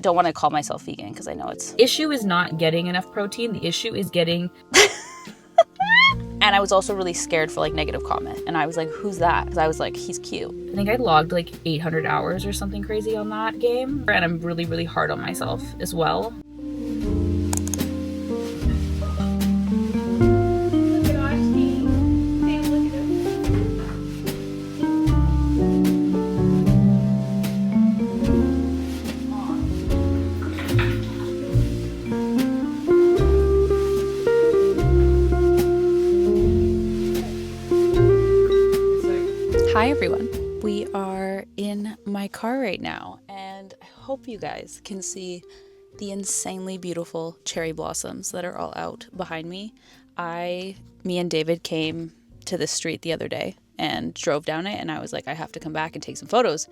don't want to call myself vegan because I know it's... Issue is not getting enough protein. The issue is getting... And I was also really scared for like negative comment. And I was like, who's that? Because I was like, he's cute. I think I logged like 800 hours or something crazy on that game. And I'm really, really hard on myself as well. Hi everyone, we are in my car right now and I hope you guys can see the insanely beautiful cherry blossoms that are all out behind me. Me and David came to this street the other day and drove down it and I was like, I have to come back and take some photos.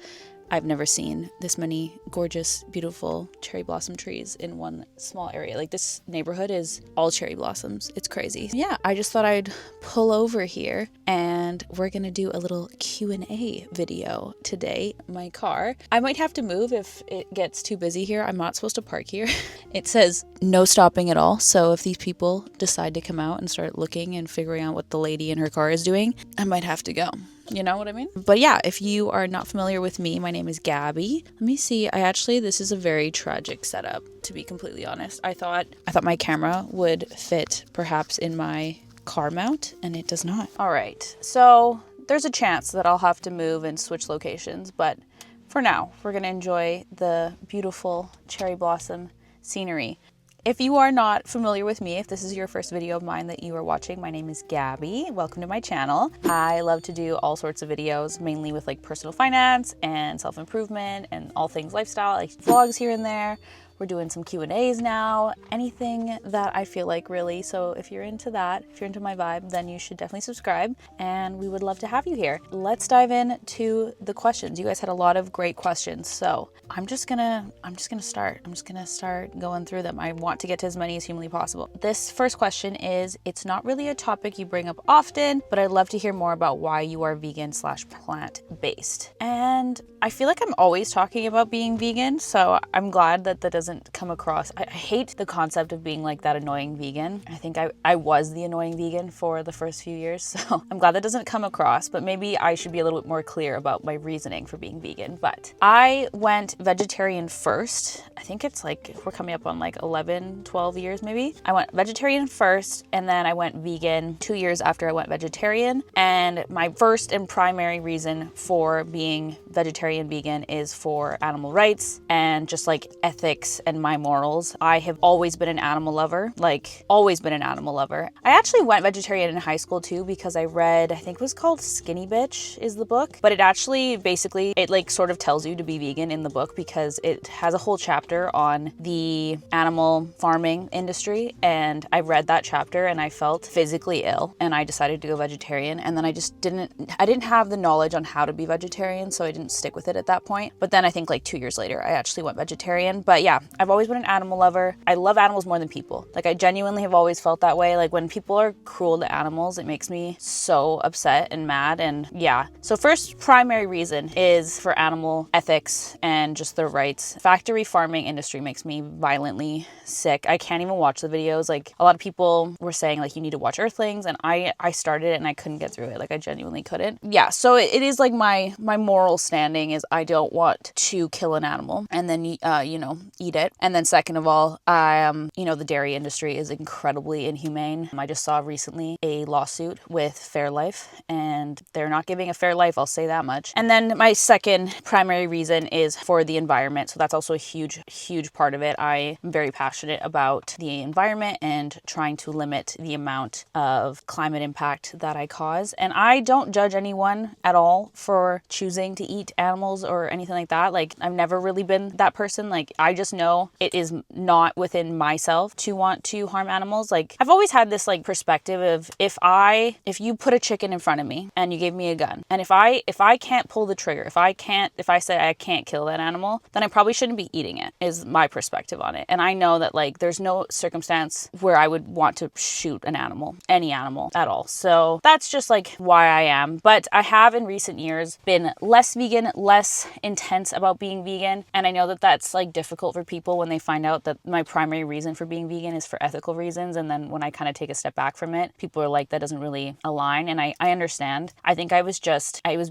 I've never seen this many gorgeous, beautiful cherry blossom trees in one small area. Like this neighborhood is all cherry blossoms. It's crazy. Yeah, I just thought I'd pull over here and we're gonna do a little Q&A video today. My car. I might have to move if it gets too busy here. I'm not supposed to park here. It says no stopping at all. So if these people decide to come out and start looking and figuring out what the lady in her car is doing, I might have to go. You know what I mean? But yeah, if you are not familiar with me, my name is Gabby. Let me see. This is a very tragic setup, to be completely honest. I thought my camera would fit perhaps in my car mount, and it does not. All right, so there's a chance that I'll have to move and switch locations, but for now, we're gonna enjoy the beautiful cherry blossom scenery. If you are not familiar with me, if this is your first video of mine that you are watching, my name is Gabby. Welcome to my channel. I love to do all sorts of videos, mainly with like personal finance and self-improvement and all things lifestyle, like vlogs here and there. We're doing some Q&As now, anything that I feel like really. So if you're into that, if you're into my vibe, then you should definitely subscribe and we would love to have you here. Let's dive into the questions. You guys had a lot of great questions. So I'm just gonna start going through them. I want to get to as many as humanly possible. This first question is, it's not really a topic you bring up often, but I'd love to hear more about why you are vegan/plant-based. And I feel like I'm always talking about being vegan, so I'm glad that that doesn't come across. I hate the concept of being like that annoying vegan. I think I was the annoying vegan for the first few years, so I'm glad that doesn't come across, but maybe I should be a little bit more clear about my reasoning for being vegan. But I went vegetarian first. I think it's like, we're coming up on like 11, 12 years maybe. I went vegetarian first, and then I went vegan 2 years after I went vegetarian. And my first and primary reason for being vegetarian vegan is for animal rights and just like ethics and my morals. I have always been an animal lover, like always been an animal lover. I actually went vegetarian in high school too because I read, I think it was called Skinny Bitch is the book, but it actually basically, it like sort of tells you to be vegan in the book because it has a whole chapter on the animal farming industry, and I read that chapter and I felt physically ill and I decided to go vegetarian, and then I didn't have the knowledge on how to be vegetarian, so I didn't stick with it at that point. But then I think like 2 years later I actually went vegetarian. But yeah, I've always been an animal lover. I love animals more than people. Like I genuinely have always felt that way. Like when people are cruel to animals, it makes me so upset and mad. And yeah, so first primary reason is for animal ethics and just their rights. Factory farming industry makes me violently sick. I can't even watch the videos. Like a lot of people were saying like you need to watch Earthlings, and I started it and I couldn't get through it. Like I genuinely couldn't. Yeah, so it is like my moral standing is I don't want to kill an animal and then eat it. And then second of all, the dairy industry is incredibly inhumane. I just saw recently a lawsuit with Fairlife, and they're not giving a fair life, I'll say that much. And then my second primary reason is for the environment. So that's also a huge part of it. I am very passionate about the environment and trying to limit the amount of climate impact that I cause. And I don't judge anyone at all for choosing to eat animals or anything like that. Like I've never really been that person. Like I just know it is not within myself to want to harm animals. Like I've always had this like perspective of if you put a chicken in front of me and you gave me a gun, and if I can't pull the trigger, if I say I can't kill that animal, then I probably shouldn't be eating it, is my perspective on it. And I know that like there's no circumstance where I would want to shoot an animal, any animal at all. So that's just like why I am. But I have in recent years been less vegan, less intense about being vegan. And I know that that's like difficult for people when they find out that my primary reason for being vegan is for ethical reasons. And then when I kind of take a step back from it, people are like, that doesn't really align. And I understand. I think I was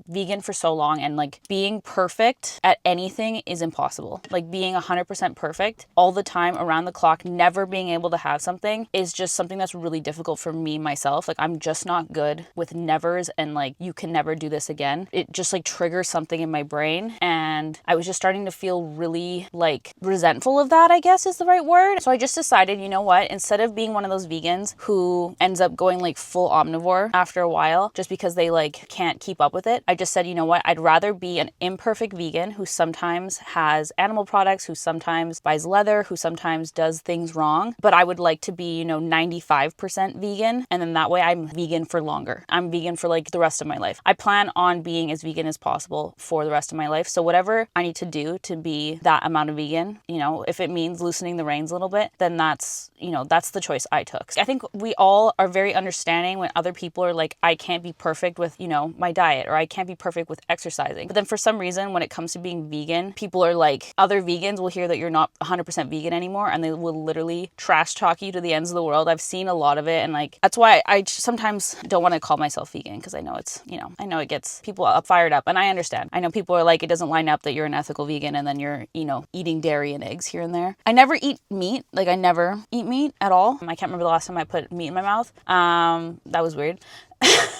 vegan for so long, and like being perfect at anything is impossible. Like being 100% perfect all the time around the clock, never being able to have something is just something that's really difficult for me myself. Like I'm just not good with nevers, and like you can never do this again. It just like triggers something in my brain, and I was just starting to feel really like resentful of that, I guess is the right word. So I just decided, you know what, instead of being one of those vegans who ends up going like full omnivore after a while just because they like can't keep up with it, I just said, you know what, I'd rather be an imperfect vegan who sometimes has animal products, who sometimes buys leather, who sometimes does things wrong, but I would like to be, 95% vegan, and then that way I'm vegan for longer. I'm vegan for like the rest of my life. I plan on being as vegan as possible for the rest of my life. So whatever I need to do to be that amount of vegan, if it means loosening the reins a little bit, then that's the choice I took. I think we all are very understanding when other people are like, I can't be perfect with, my diet, or I can't be perfect with exercising. But then for some reason, when it comes to being vegan, people are like, other vegans will hear that you're not 100% vegan anymore, and they will literally trash talk you to the ends of the world. I've seen a lot of it, and like, that's why I sometimes don't want to call myself vegan, because I know it's, I know it gets people fired up, and I understand. I know people are like, it doesn't line up that you're an ethical vegan and then you're, eating dairy and eggs here and there. I never eat meat. Like I never eat meat at all. I can't remember the last time I put meat in my mouth. That was weird.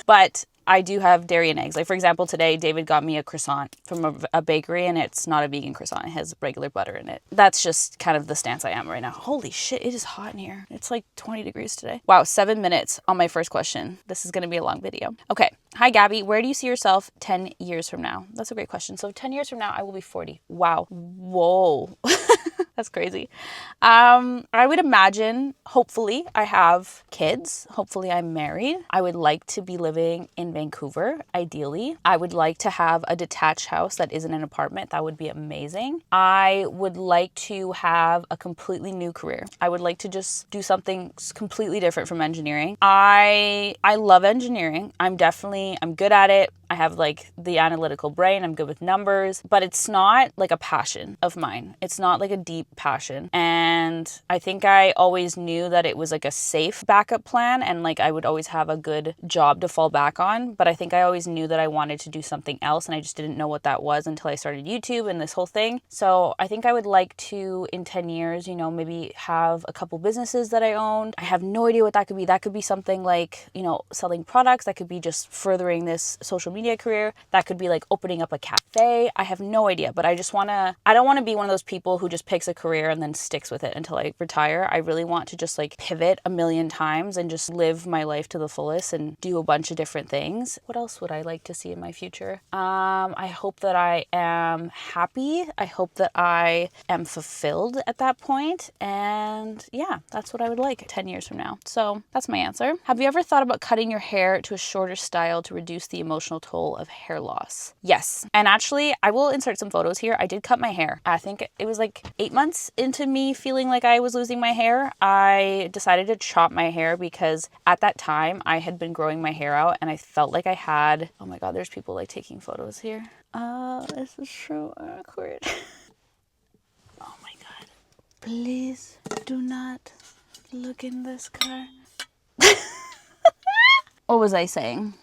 But I do have dairy and eggs. Like for example, today David got me a croissant from a bakery, and it's not a vegan croissant. It has regular butter in it. That's just kind of the stance I am right now. Holy shit, it is hot in here. It's like 20 degrees today. Wow, 7 minutes on my first question. This is going to be a long video. Okay. Hi, Gabby. Where do you see yourself 10 years from now? That's a great question. So 10 years from now, I will be 40. Wow. Whoa. That's crazy. I would imagine, hopefully, I have kids. Hopefully, I'm married. I would like to be living in Vancouver, ideally. I would like to have a detached house that isn't an apartment. That would be amazing. I would like to have a completely new career. I would like to just do something completely different from engineering. I love engineering. I'm good at it. I have like the analytical brain. I'm good with numbers, but it's not like a passion of mine. It's not like a deep passion. And I think I always knew that it was like a safe backup plan, and like I would always have a good job to fall back on. But I think I always knew that I wanted to do something else, and I just didn't know what that was until I started YouTube and this whole thing. So I think I would like to, in 10 years, maybe have a couple businesses that I owned. I have no idea what that could be. That could be something like, selling products. That could be just furthering this social media career. That could be like opening up a cafe. I have no idea, but I don't want to be one of those people who just picks a career and then sticks with it until I retire. I really want to just like pivot a million times and just live my life to the fullest and do a bunch of different things. What else would I like to see in my future? I hope that I am happy. I hope that I am fulfilled at that point. And yeah, that's what I would like 10 years from now. So that's my answer. Have you ever thought about cutting your hair to a shorter style to reduce the emotional toll of hair loss? Yes. And actually, I will insert some photos here. I did cut my hair. I think it was like 8 months into me feeling like I was losing my hair. I decided to chop my hair because at that time I had been growing my hair out, and I felt like I had, oh my God, there's people like taking photos here. This is so awkward. Oh my God. Please do not look in this car. What was I saying?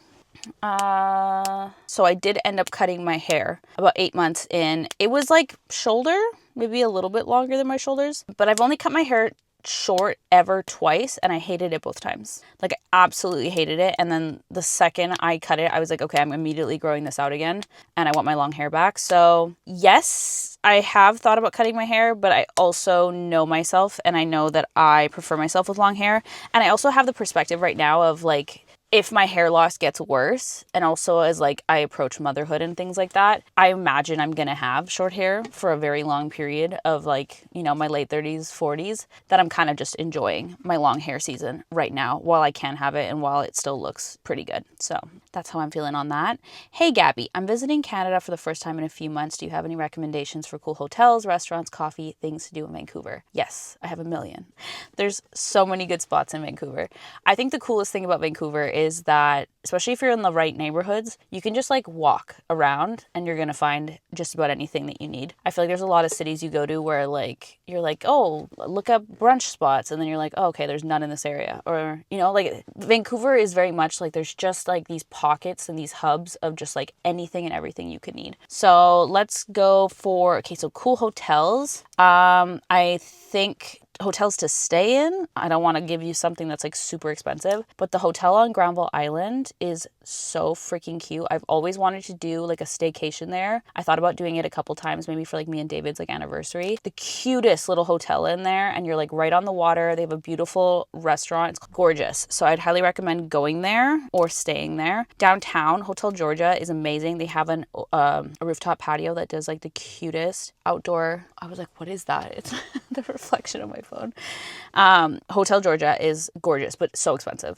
So I did end up cutting my hair about 8 months in. It was like shoulder, maybe a little bit longer than my shoulders, but I've only cut my hair short ever twice, and I hated it both times. Like I absolutely hated it. And then the second I cut it, I was like, okay, I'm immediately growing this out again, and I want my long hair back. So yes, I have thought about cutting my hair, but I also know myself, and I know that I prefer myself with long hair. And I also have the perspective right now of like, if my hair loss gets worse, and also as like I approach motherhood and things like that, I imagine I'm going to have short hair for a very long period of like, my late 30s, 40s, that I'm kind of just enjoying my long hair season right now while I can have it and while it still looks pretty good. So that's how I'm feeling on that. Hey, Gabby, I'm visiting Canada for the first time in a few months. Do you have any recommendations for cool hotels, restaurants, coffee, things to do in Vancouver? Yes, I have a million. There's so many good spots in Vancouver. I think the coolest thing about Vancouver is is that, especially if you're in the right neighborhoods, you can just like walk around and you're going to find just about anything that you need. I feel like there's a lot of cities you go to where like, you're like, oh, look up brunch spots. And then you're like, oh, okay, there's none in this area. Or, you know, like Vancouver is very much like there's just like these pockets and these hubs of just like anything and everything you could need. So let's go for, okay, so cool hotels. I think hotels to stay in. I don't want to give you something that's like super expensive, but the hotel on Granville Island is so freaking cute. I've always wanted to do like a staycation there. I thought about doing it a couple times, maybe for like me and David's like anniversary. The cutest little hotel in there, and you're like right on the water. They have a beautiful restaurant. It's gorgeous. So I'd highly recommend going there or staying there. Downtown, Hotel Georgia is amazing. They have a rooftop patio that does like the cutest outdoor. I was like, what is that? It's the reflection of my phone. Hotel Georgia is gorgeous, but so expensive.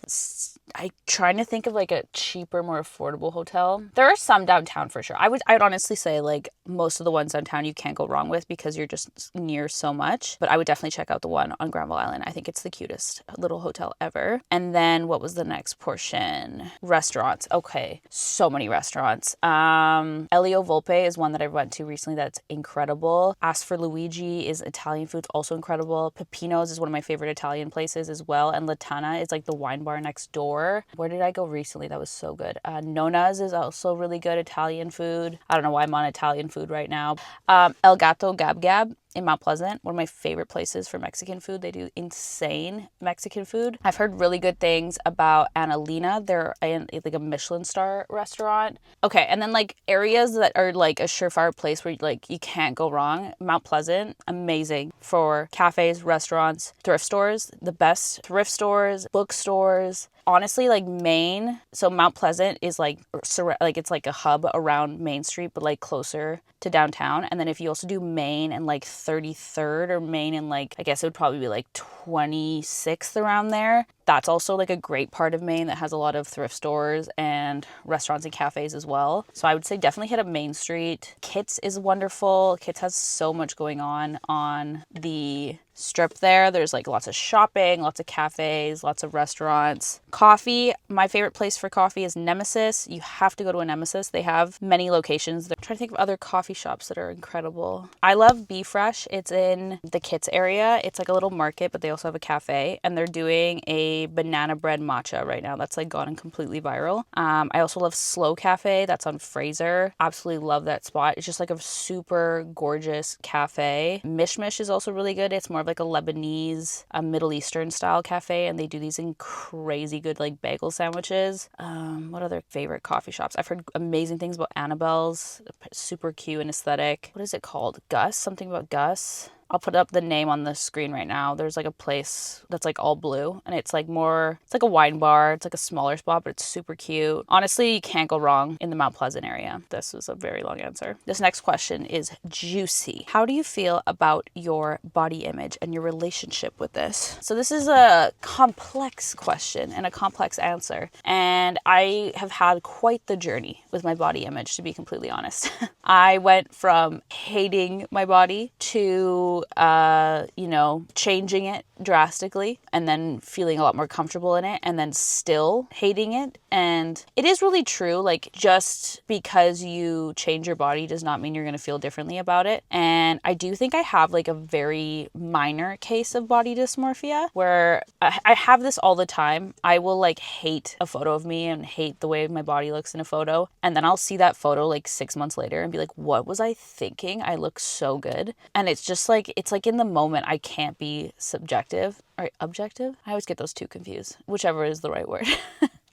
I'm trying to think of like a cheaper, more affordable hotel. There are some downtown for sure. I would honestly say like most of the ones downtown you can't go wrong with because you're just near so much. But I would definitely check out the one on Granville Island. I think it's the cutest little hotel ever. And then what was the next portion? Restaurants. Okay, so many restaurants. Elio Volpe is one that I went to recently that's incredible. Ask for Luigi is Italian food, also incredible. Peppino's is one of my favorite Italian places as well. And Latana is like the wine bar next door. Where did I go recently? That was so good. Nona's is also really good Italian food. I don't know why I'm on Italian food right now. El Gato Gab Gab in Mount Pleasant, one of my favorite places for Mexican food. They do insane Mexican food. I've heard really good things about Annalena. They're like a Michelin star restaurant. Okay, and then like areas that are like a surefire place where like you can't go wrong. Mount Pleasant, amazing for cafes, restaurants, thrift stores, the best thrift stores, bookstores. Honestly, like Main, so Mount Pleasant is like it's like a hub around Main Street, but like closer to downtown. And then if you also do Main and like 33rd or Main and like, I guess it would probably be like 26th around there. That's also like a great part of Maine that has a lot of thrift stores and restaurants and cafes as well. So I would say definitely hit up Main Street. Kitts is wonderful. Kitts has so much going on the strip there. There's like lots of shopping, lots of cafes, lots of restaurants. Coffee, my favorite place for coffee is Nemesis. You have to go to a Nemesis. They have many locations. I'm trying to think of other coffee shops that are incredible. I love Be Fresh. It's in the Kitts area. It's like a little market, but they also have a cafe, and they're doing a banana bread matcha right now. That's like gone completely viral. I also love Slow Cafe. That's on Fraser. Absolutely love that spot. It's just like a super gorgeous cafe. Mishmish is also really good. It's more of like a Lebanese, Middle Eastern style cafe, and they do these crazy good like bagel sandwiches. What other favorite coffee shops? I've heard amazing things about Annabelle's. Super cute and aesthetic. What is it called? Gus? Something about Gus. I'll put up the name on the screen right now. There's like a place that's like all blue, and it's like a wine bar. It's like a smaller spot, but it's super cute. Honestly, you can't go wrong in the Mount Pleasant area. This was a very long answer. This next question is juicy. How do you feel about your body image and your relationship with this? So this is a complex question and a complex answer. And I have had quite the journey with my body image, to be completely honest. I went from hating my body to changing it drastically, and then feeling a lot more comfortable in it, and then still hating it. And it is really true, like, just because you change your body does not mean you're going to feel differently about it. And I do think I have like a very minor case of body dysmorphia where I have this all the time. I will like hate a photo of me and hate the way my body looks in a photo, and then I'll see that photo like 6 months later and be like, what was I thinking? I look so good. And it's just like, it's like in the moment I can't be subjective or objective. I always get those two confused, whichever is the right word.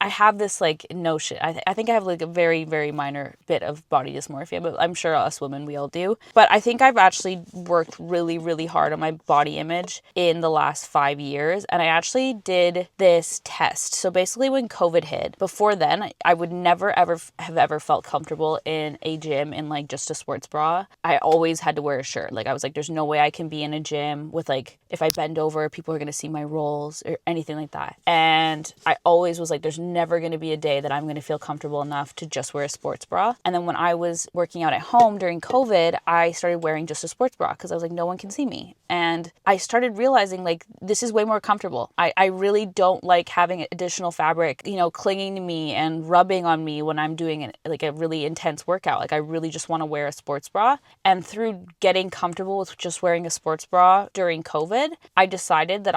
I have this like notion. I think I have like a very, very minor bit of body dysmorphia, but I'm sure us women, we all do. But I think I've actually worked really, really hard on my body image in the last 5 years. And I actually did this test. So basically when COVID hit, before then, I would never ever have ever felt comfortable in a gym in like just a sports bra. I always had to wear a shirt. Like I was like, there's no way I can be in a gym with like, if I bend over, people are going to see my rolls or anything like that. And I always was like, there's never going to be a day that I'm going to feel comfortable enough to just wear a sports bra. And then when I was working out at home during COVID, I started wearing just a sports bra because I was like, no one can see me. And I started realizing like, this is way more comfortable. I really don't like having additional fabric, you know, clinging to me and rubbing on me when I'm doing like a really intense workout. Like I really just want to wear a sports bra. And through getting comfortable with just wearing a sports bra during COVID, I decided that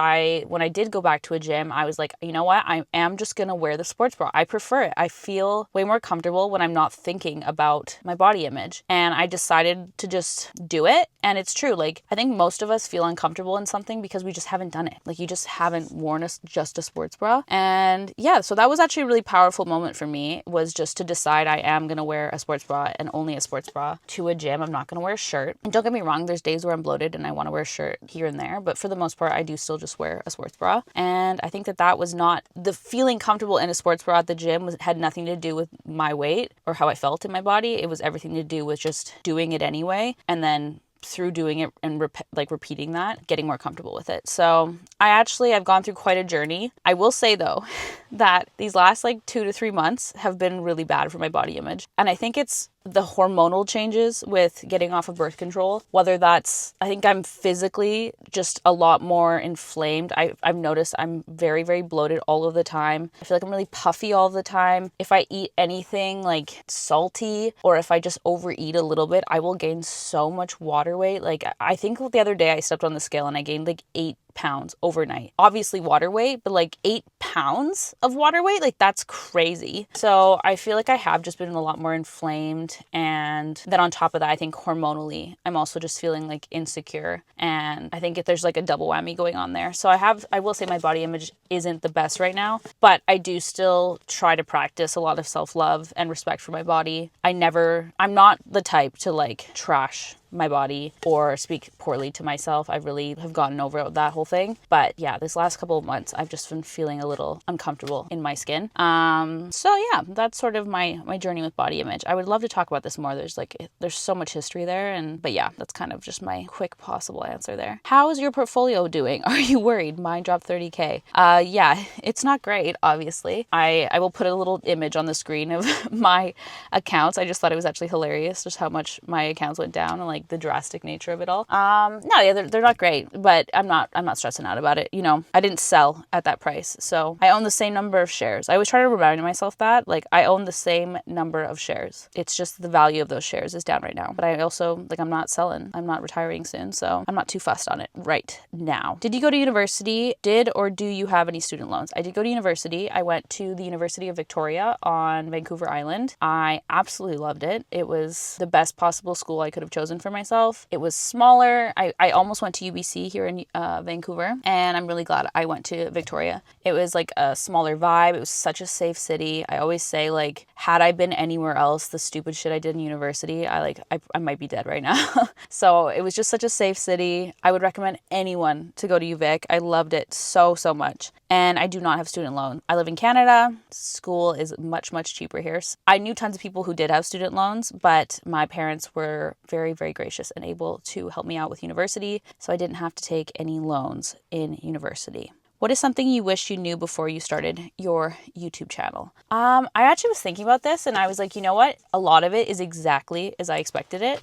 when I did go back to a gym, I was like, you know what? I am just going to wear the sports bra. I prefer it. I feel way more comfortable when I'm not thinking about my body image. And I decided to just do it. And it's true. Like, I think most of us feel uncomfortable in something because we just haven't done it. Like, you just haven't worn just a sports bra. And yeah, so that was actually a really powerful moment for me, was just to decide I am going to wear a sports bra and only a sports bra to a gym. I'm not going to wear a shirt. And don't get me wrong, there's days where I'm bloated and I want to wear a shirt here and there. But for the most part, I do still just wear a sports bra. And I think that was not the feeling comfortable in a sports bra at the gym had nothing to do with my weight or how I felt in my body. It was everything to do with just doing it anyway. And then through doing it and repeating that, getting more comfortable with it. So I've gone through quite a journey. I will say though, that these last like 2 to 3 months have been really bad for my body image. And I think it's the hormonal changes with getting off of birth control, whether that's, I think I'm physically just a lot more inflamed. I've noticed I'm very, very bloated all of the time. I feel like I'm really puffy all the time. If I eat anything like salty or if I just overeat a little bit, I will gain so much water weight. Like I think the other day I stepped on the scale and I gained like 8 pounds overnight. Obviously water weight, but like 8 pounds of water weight, like that's crazy. So I feel like I have just been a lot more inflamed. And then on top of that, I think hormonally, I'm also just feeling like insecure. And I think there's like a double whammy going on there. So I will say my body image isn't the best right now, but I do still try to practice a lot of self-love and respect for my body. I'm not the type to like trash my body or speak poorly to myself. I really have gotten over that whole thing. But yeah, this last couple of months, I've just been feeling a little uncomfortable in my skin. So yeah, that's sort of my journey with body image. I would love to talk about this more. There's so much history there. But yeah, that's kind of just my quick possible answer there. How is your portfolio doing? Are you worried? Mine dropped 30K. Yeah, it's not great, obviously. I will put a little image on the screen of my accounts. I just thought it was actually hilarious just how much my accounts went down and like the drastic nature of it all. No, yeah, they're not great, but I'm not stressing out about it. You know, I didn't sell at that price. So I own the same number of shares. I always try to remind myself that, like, I own the same number of shares. It's just the value of those shares is down right now. But I also, like, I'm not selling. I'm not retiring soon, so I'm not too fussed on it right now. Did you go to university? Or do you have any student loans? I did go to university. I went to the University of Victoria on Vancouver Island. I absolutely loved it. It was the best possible school I could have chosen for myself. It was smaller. I almost went to UBC here in Vancouver, and I'm really glad I went to Victoria. It was like a smaller vibe. It was such a safe city. I always say, like, had I been anywhere else, the stupid shit I did in university, I might be dead right now. So it was just such a safe city. I would recommend anyone to go to UVic. I loved it so much. And I do not have student loan. I live in Canada. School is much, much cheaper here. I knew tons of people who did have student loans, but my parents were very, very gracious and able to help me out with university, so I didn't have to take any loans in university. What is something you wish you knew before you started your YouTube channel? I actually was thinking about this and I was like, you know what? A lot of it is exactly as I expected it.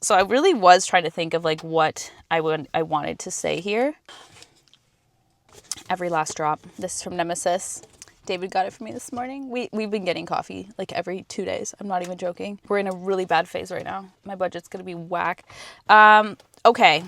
So I really was trying to think of like what I wanted to say here. Every last drop. This is from Nemesis. David got it for me this morning. We've been getting coffee like every 2 days. I'm not even joking. We're in a really bad phase right now. My budget's gonna be whack. Okay.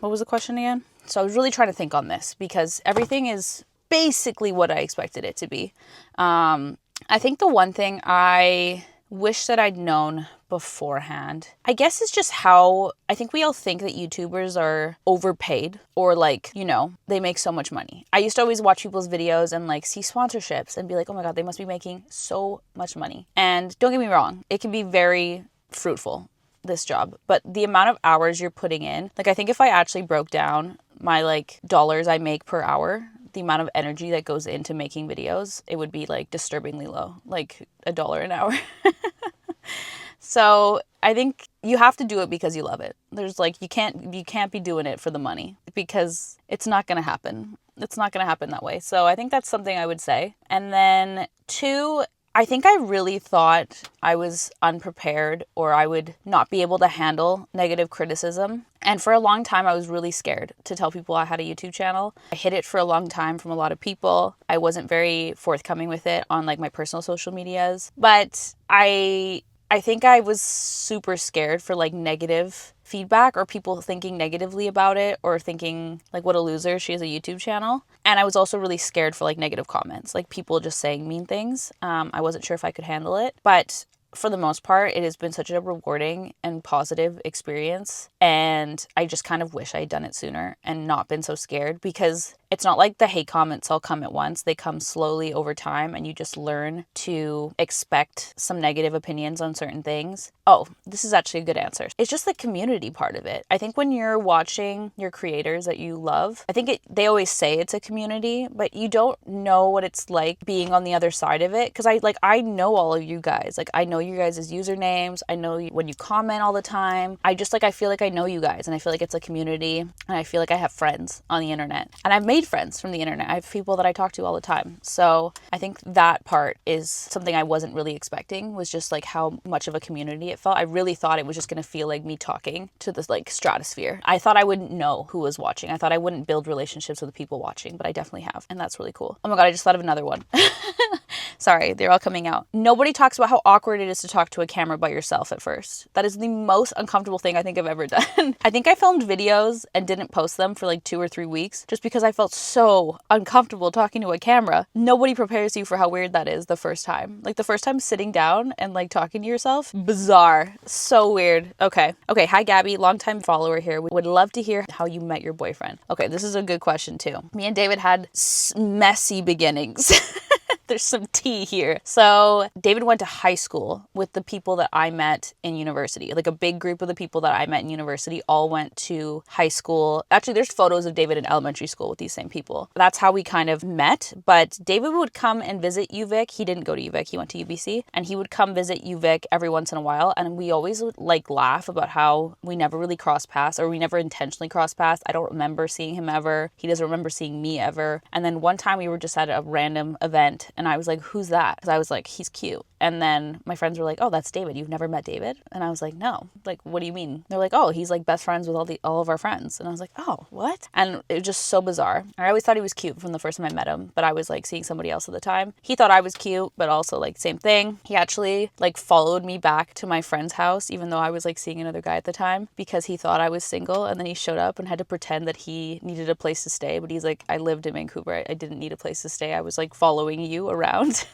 What was the question again? So I was really trying to think on this because everything is basically what I expected it to be. I think the one thing I wish that I'd known beforehand, I guess, is just how I think we all think that YouTubers are overpaid or like, you know, they make so much money. I used to always watch people's videos and like see sponsorships and be like, oh my God, they must be making so much money. And don't get me wrong, it can be very fruitful, this job, but the amount of hours you're putting in, like I think if I actually broke down my like dollars I make per hour, the amount of energy that goes into making videos, it would be like disturbingly low, like $1 an hour. So I think you have to do it because you love it. There's like, you can't be doing it for the money because it's not going to happen. It's not going to happen that way. So I think that's something I would say. And then 2, I think I really thought I was unprepared or I would not be able to handle negative criticism. And for a long time, I was really scared to tell people I had a YouTube channel. I hid it for a long time from a lot of people. I wasn't very forthcoming with it on like my personal social medias. But I think I was super scared for like negative feedback or people thinking negatively about it or thinking like, what a loser, she has a YouTube channel. And I was also really scared for like negative comments, like people just saying mean things. I wasn't sure if I could handle it, but for the most part, it has been such a rewarding and positive experience. And I just kind of wish I had done it sooner and not been so scared, because it's not like the hate comments all come at once. They come slowly over time, and you just learn to expect some negative opinions on certain things. Oh, this is actually a good answer. It's just the community part of it. I think when you're watching your creators that you love, I think they always say it's a community, but you don't know what it's like being on the other side of it. Because I know all of you guys. Like, I know you guys' usernames. I know when you comment all the time. I feel like I know you guys, and I feel like it's a community, and I feel like I have friends on the internet. And I've made friends from the internet. I have people that I talk to all the time. So I think that part is something I wasn't really expecting, was just like how much of a community it felt. I really thought it was just going to feel like me talking to this like stratosphere. I thought I wouldn't know who was watching. I thought I wouldn't build relationships with the people watching, but I definitely have. And that's really cool. Oh my God, I just thought of another one. Sorry, they're all coming out. Nobody talks about how awkward it is to talk to a camera by yourself at first. That is the most uncomfortable thing I think I've ever done. I think I filmed videos and didn't post them for like 2 or 3 weeks just because I felt so uncomfortable talking to a camera. Nobody prepares you for how weird that is the first time. Like the first time sitting down and like talking to yourself. Bizarre. So weird. Okay. Hi Gabby, longtime follower here. We would love to hear how you met your boyfriend. Okay, this is a good question too. Me and David had messy beginnings. There's some tea here. So David went to high school with the people that I met in university. Like a big group of the people that I met in university all went to high school. Actually, there's photos of David in elementary school with these same people. That's how we kind of met. But David would come and visit UVic. He didn't go to UVic. He went to UBC. And he would come visit UVic every once in a while. And we always would like laugh about how we never really crossed paths, or we never intentionally crossed paths. I don't remember seeing him ever. He doesn't remember seeing me ever. And then one time we were just at a random event, and I was like, who's that? Because I was like, he's cute. And then my friends were like, oh, that's David. You've never met David? And I was like, no. Like, what do you mean? They're like, oh, he's like best friends with all of our friends. And I was like, oh, what? And it was just so bizarre. I always thought he was cute from the first time I met him, but I was like seeing somebody else at the time. He thought I was cute, but also like same thing. He actually like followed me back to my friend's house, even though I was like seeing another guy at the time, because he thought I was single. And then he showed up and had to pretend that he needed a place to stay. But he's like, I lived in Vancouver. I didn't need a place to stay. I was like following you around.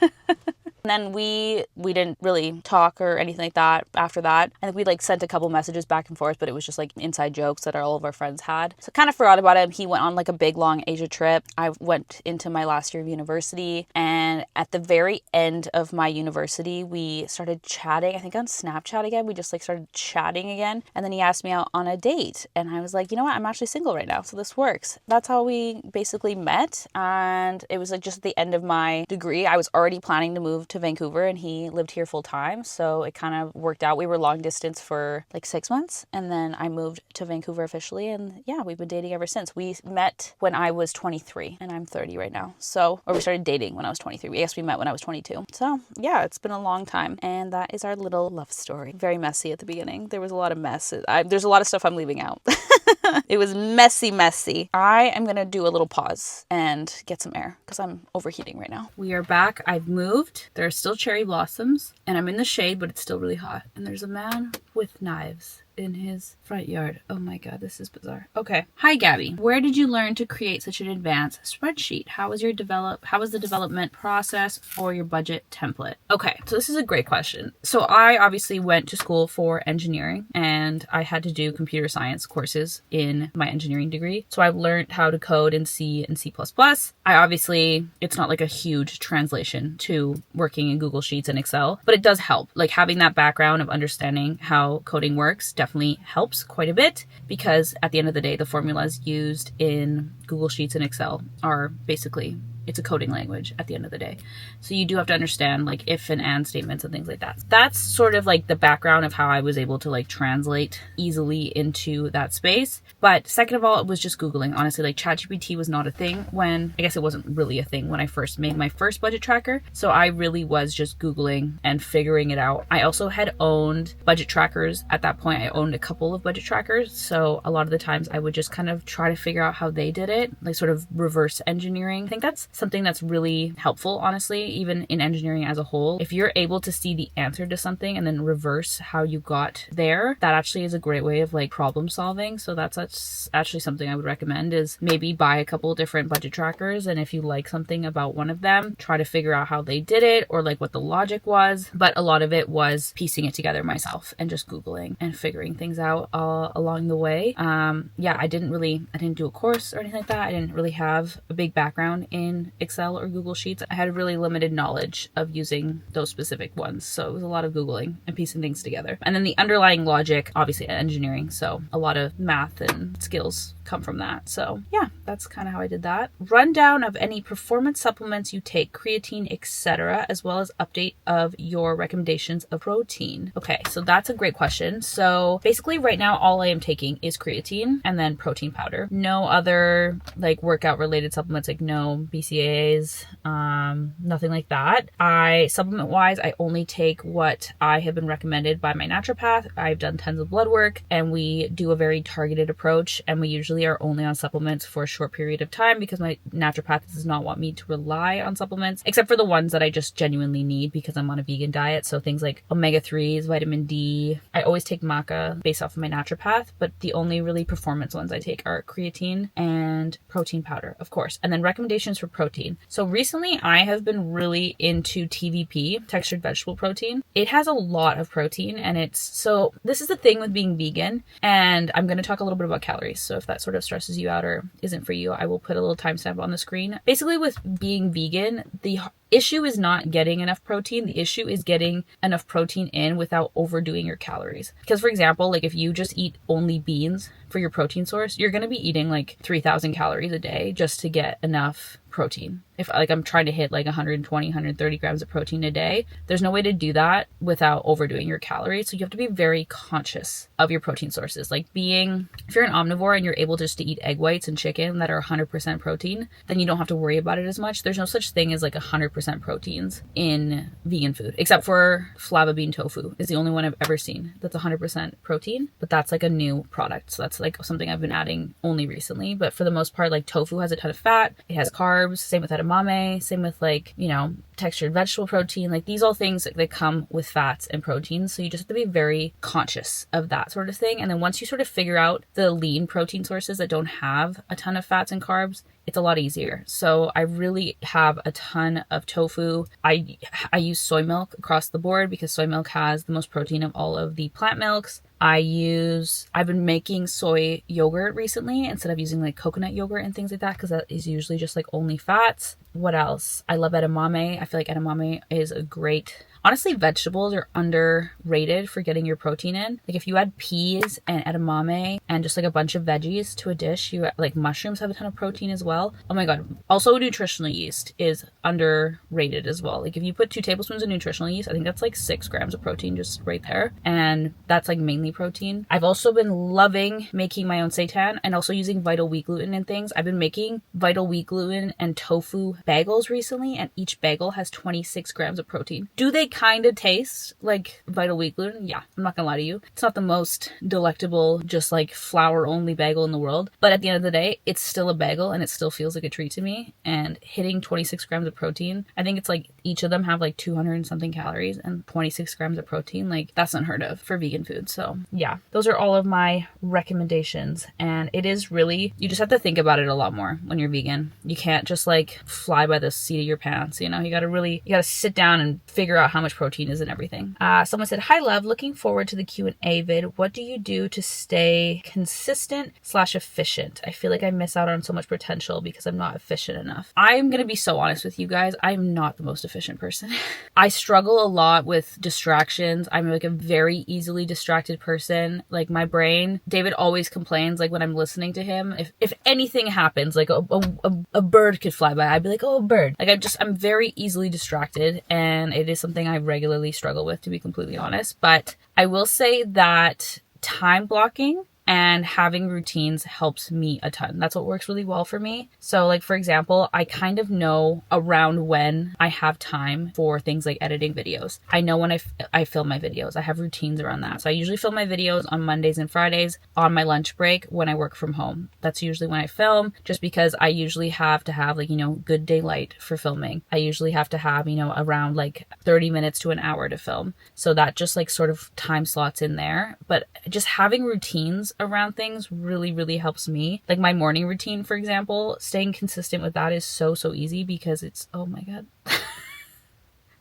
And then we didn't really talk or anything like that after that. I think we like sent a couple messages back and forth, but it was just like inside jokes that all of our friends had. So kind of forgot about him. He went on like a big long Asia trip. I went into my last year of university, and at the very end of my university, we started chatting, I think on Snapchat again. We just like started chatting again. And then he asked me out on a date, and I was like, you know what? I'm actually single right now, so this works. That's how we basically met. And it was like just at the end of my degree. I was already planning to move to Vancouver, and he lived here full time, so it kind of worked out. We were long distance for like 6 months, and then I moved to Vancouver officially, and yeah, we've been dating ever since. We met when I was 23, and I'm 30 right now. So, or we started dating when I was 23. I guess we met when I was 22. So yeah, it's been a long time, and that is our little love story. Very messy at the beginning. There was a lot of mess. There's a lot of stuff I'm leaving out. It was messy. I am gonna do a little pause and get some air because I'm overheating right now. We are back. I've moved. There are still cherry blossoms, and I'm in the shade, but it's still really hot. And there's a man with knives in his front yard. Oh my God, this is bizarre. Okay. Hi, Gabby. Where did you learn to create such an advanced spreadsheet? How was the development process or your budget template? Okay, so this is a great question. So I obviously went to school for engineering, and I had to do computer science courses in my engineering degree. So I've learned how to code in C and C++. It's not like a huge translation to working in Google Sheets and Excel, but it does help. Like having that background of understanding how coding works definitely helps quite a bit, because at the end of the day, the formulas used in Google Sheets and Excel are basically it's a coding language at the end of the day. So you do have to understand like if and and statements and things like that. That's sort of like the background of how I was able to like translate easily into that space. But second of all, it was just Googling. Honestly, like ChatGPT was not a thing when, I guess it wasn't really a thing when I first made my first budget tracker. So I really was just Googling and figuring it out. I also had owned budget trackers at that point. I owned a couple of budget trackers. So a lot of the times I would just kind of try to figure out how they did it, like sort of reverse engineering. I think that's something that's really helpful, honestly, even in engineering as a whole. If you're able to see the answer to something and then reverse how you got there, that actually is a great way of like problem solving. So that's actually something I would recommend, is maybe buy a couple different budget trackers, and if you like something about one of them, try to figure out how they did it or like what the logic was. But a lot of it was piecing it together myself and just Googling and figuring things out along the way. Yeah, I didn't do a course or anything like that. I didn't really have a big background in Excel or Google Sheets. I had a really limited knowledge of using those specific ones. So it was a lot of Googling and piecing things together. And then the underlying logic, obviously engineering. So a lot of math and skills come from that. So yeah, that's kind of how I did that. Rundown of any performance supplements you take, creatine, etc., as well as update of your recommendations of protein. Okay, so that's a great question. So basically right now all I am taking is creatine and then protein powder. No other like workout related supplements, like no BCAAs, nothing like that. Supplement wise, I only take what I have been recommended by my naturopath. I've done tons of blood work and we do a very targeted approach, and we usually are only on supplements for a short period of time because my naturopath does not want me to rely on supplements, except for the ones that I just genuinely need because I'm on a vegan diet. So things like omega-3s, vitamin D. I always take maca based off of my naturopath, but the only really performance ones I take are creatine and protein powder, of course. And then recommendations for protein. So recently I have been really into TVP, textured vegetable protein. It has a lot of protein, and so this is the thing with being vegan, and I'm going to talk a little bit about calories. So if that sort of stresses you out or isn't for you, I will put a little timestamp on the screen. Basically with being vegan, the issue is not getting enough protein. The issue is getting enough protein in without overdoing your calories. Because for example, like if you just eat only beans for your protein source, you're going to be eating like 3,000 calories a day just to get enough protein. If like I'm trying to hit like 120, 130 grams of protein a day, there's no way to do that without overdoing your calories. So you have to be very conscious of your protein sources. Like if you're an omnivore and you're able just to eat egg whites and chicken that are 100% protein, then you don't have to worry about it as much. There's no such thing as like 100% proteins in vegan food, except for flava bean tofu is the only one I've ever seen that's 100% protein, but that's like a new product. So that's like something I've been adding only recently. But for the most part, like tofu has a ton of fat, it has carbs, same with edamame, same with like, textured vegetable protein. Like these all things that come with fats and proteins. So you just have to be very conscious of that sort of thing. And then once you sort of figure out the lean protein sources that don't have a ton of fats and carbs, it's a lot easier. So I really have a ton of tofu. I use soy milk across the board because soy milk has the most protein of all of the plant milks. I've been making soy yogurt recently instead of using like coconut yogurt and things like that, because that is usually just like only fats. What else? I love edamame. I feel like edamame is a great... Honestly, vegetables are underrated for getting your protein in. Like if you add peas and edamame and just like a bunch of veggies to a dish, like mushrooms have a ton of protein as well. Oh my God. Also, nutritional yeast is underrated as well. Like if you put 2 tablespoons of nutritional yeast, I think that's like 6 grams of protein just right there. And that's like mainly protein. I've also been loving making my own seitan and also using vital wheat gluten and things. I've been making vital wheat gluten and tofu bagels recently, and each bagel has 26 grams of protein. Do they kind of taste like vital wheat gluten? Yeah, I'm not gonna lie to you. It's not the most delectable, just like flour only bagel in the world. But at the end of the day, it's still a bagel and it still feels like a treat to me. And hitting 26 grams of protein, I think it's like each of them have like 200 and something calories, and 26 grams of protein, like that's unheard of for vegan food. So yeah, those are all of my recommendations. And it is really, you just have to think about it a lot more when you're vegan. You can't just like fly by the seat of your pants, you gotta sit down and figure out how much protein is in everything. Someone said, "Hi love, looking forward to the Q&A vid. What do you do to stay consistent/efficient? I feel like I miss out on so much potential because I'm not efficient enough." I'm gonna be so honest with you guys. I'm not the most efficient person. I struggle a lot with distractions. I'm like a very easily distracted person. Like my brain, David always complains like when I'm listening to him, if anything happens, like a bird could fly by, I'd be like, oh, bird. Like I'm very easily distracted, and it is something I regularly struggle with, to be completely honest. But I will say that time blocking and having routines helps me a ton. That's what works really well for me. So like, for example, I kind of know around when I have time for things like editing videos. I know when I film my videos. I have routines around that. So I usually film my videos on Mondays and Fridays on my lunch break when I work from home. That's usually when I film, just because I usually have to have like, good daylight for filming. I usually have to have, around like 30 minutes to an hour to film. So that just like sort of time slots in there. But just having routines around things really, really helps me. Like my morning routine, for example, staying consistent with that is so easy, because it's, oh my God.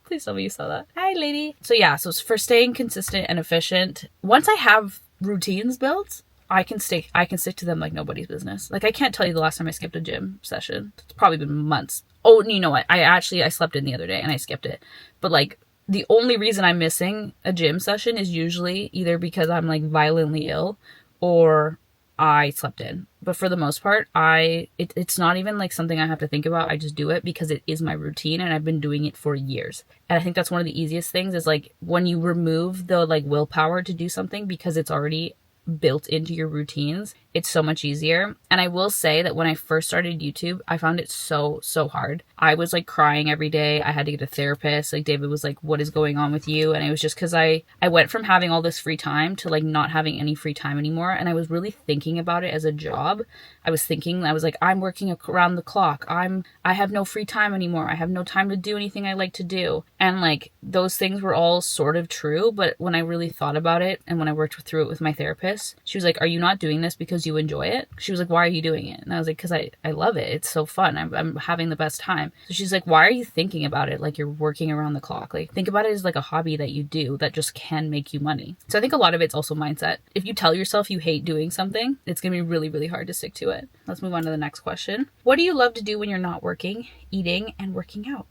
Please tell me you saw that. Hi, lady. So yeah, so for staying consistent and efficient, once I have routines built, I can stick to them like nobody's business. Like I can't tell you the last time I skipped a gym session. It's probably been months. Oh, you know what? I slept in the other day and I skipped it. But like, the only reason I'm missing a gym session is usually either because I'm like violently ill or I slept in. But for the most part, it's not even like something I have to think about. I just do it because it is my routine, and I've been doing it for years. And I think that's one of the easiest things, is like when you remove the like willpower to do something because it's already built into your routines, it's so much easier. And I will say that when I first started YouTube, I found it so hard. I was like crying every day. I had to get a therapist. Like David was like, what is going on with you? And it was just because I went from having all this free time to like not having any free time anymore. And I was really thinking about it as a job. I was like, I'm working around the clock. I have no free time anymore. I have no time to do anything I like to do. And like those things were all sort of true. But when I really thought about it, and when I worked through it with my therapist, she was like, are you not doing this because you enjoy it? She was like, why are you doing it? And I was like, because I love it. It's so fun. I'm having the best time. So she's like, why are you thinking about it like you're working around the clock? Like, think about it as like a hobby that you do that just can make you money. So I think a lot of it's also mindset. If you tell yourself you hate doing something, it's going to be really, really hard to stick to it. Let's move on to the next question. What do you love to do when you're not working, eating, and working out?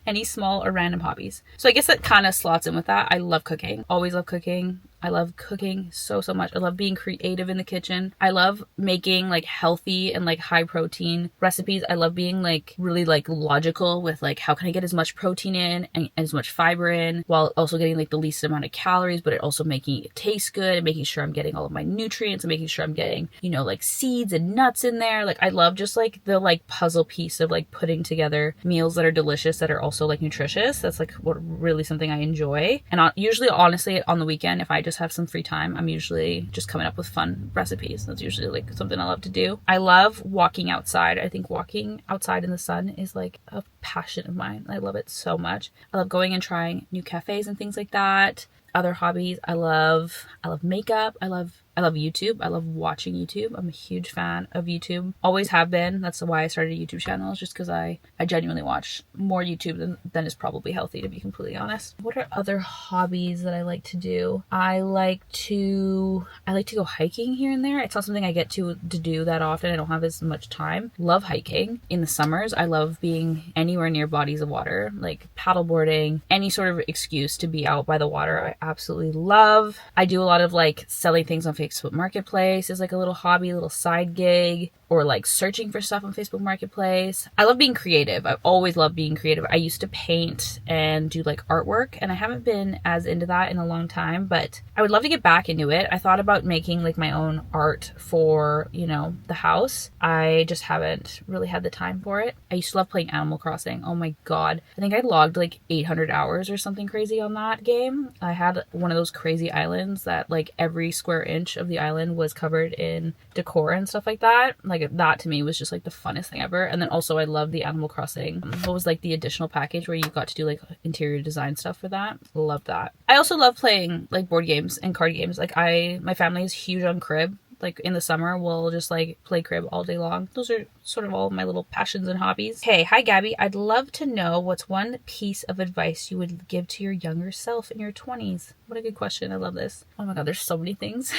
Any small or random hobbies? So I guess that kind of slots in with that. I love cooking. Always love cooking. I love cooking so much. I love being creative in the kitchen. I love making like healthy and like high protein recipes. I love being like really like logical with like, how can I get as much protein in and as much fiber in while also getting like the least amount of calories, but it also making it taste good and making sure I'm getting all of my nutrients and making sure I'm getting, like seeds and nuts in there. Like I love just like the like puzzle piece of like putting together meals that are delicious that are also like nutritious. That's like what really something I enjoy. And usually, honestly, on the weekend, if I just have some free time, I'm usually just coming up with fun recipes. That's usually like something I love to do. I love walking outside. I think walking outside in the sun is like a passion of mine. I love it so much. I love going and trying new cafes and things like that. Other hobbies, I love makeup. I love YouTube. I love watching YouTube. I'm a huge fan of YouTube. Always have been. That's why I started a YouTube channel, is just because I genuinely watch more YouTube than is probably healthy, to be completely honest. What are other hobbies that I like to do? I like to go hiking here and there. It's not something I get to do that often. I don't have as much time. Love hiking. In the summers, I love being anywhere near bodies of water, like paddleboarding, any sort of excuse to be out by the water. I absolutely love. I do a lot of like selling things on Facebook Marketplace is like a little hobby, a little side gig, or like searching for stuff on Facebook Marketplace. I love being creative. I've always loved being creative. I used to paint and do like artwork, and I haven't been as into that in a long time, but I would love to get back into it. I thought about making like my own art for, the house. I just haven't really had the time for it. I used to love playing Animal Crossing. Oh my God. I think I logged like 800 hours or something crazy on that game. I had one of those crazy islands that like every square inch of the island was covered in decor and stuff like that. Like that to me was just like the funnest thing ever. And then also I love the Animal Crossing. What was like the additional package where you got to do like interior design stuff for that? Love that. I also love playing like board games and card games. Like my family is huge on crib. Like in the summer, we'll just like play crib all day long. Those are sort of all of my little passions and hobbies. Hey, hi Gabby. I'd love to know what's one piece of advice you would give to your younger self in your 20s. What a good question. I love this. Oh my God, there's so many things.